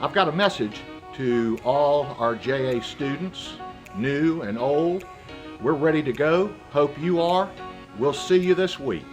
I've got a message to all our JA students, new and old. We're ready to go. Hope you are. We'll see you this week.